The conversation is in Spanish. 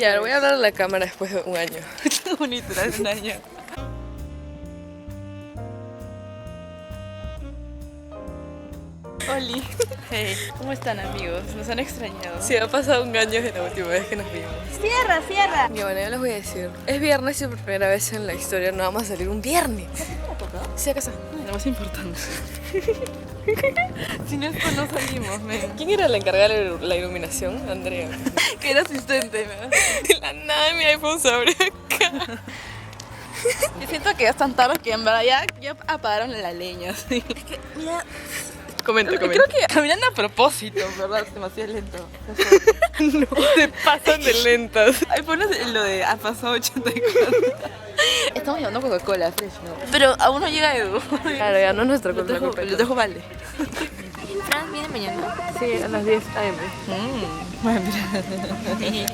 Ya, ahora voy a hablar a la cámara después de un año. Qué bonito, hace un año. Oli. Hey, ¿cómo están amigos? Nos han extrañado. Sí, ha pasado un año desde la última vez que nos vimos. Cierra, cierra. Y bueno, yo les voy a decir. Es viernes y por primera vez en la historia no vamos a salir un viernes. Sí, acá está. Lo más importante. Sin esto no salimos, men. ¿Quién era la encargada de la iluminación? Andrea. Que era asistente, ¿verdad? De la nada mi iPhone se abre acá. Yo siento que ya están tarde que en verdad ya apagaron la leña, sí. Es que, mira, Comenta. creo que caminan a propósito, ¿verdad? Es demasiado lento. No, se pasan de lentas. Ahí pones lo de ha pasado 84. Estamos llevando Coca-Cola fresh, ¿no? Pero aún no llega Edu. Claro, ya no es nuestra culpa. Lo dejo vale. Fran viene mañana. Sí, a las 10 AM. Bueno, mira.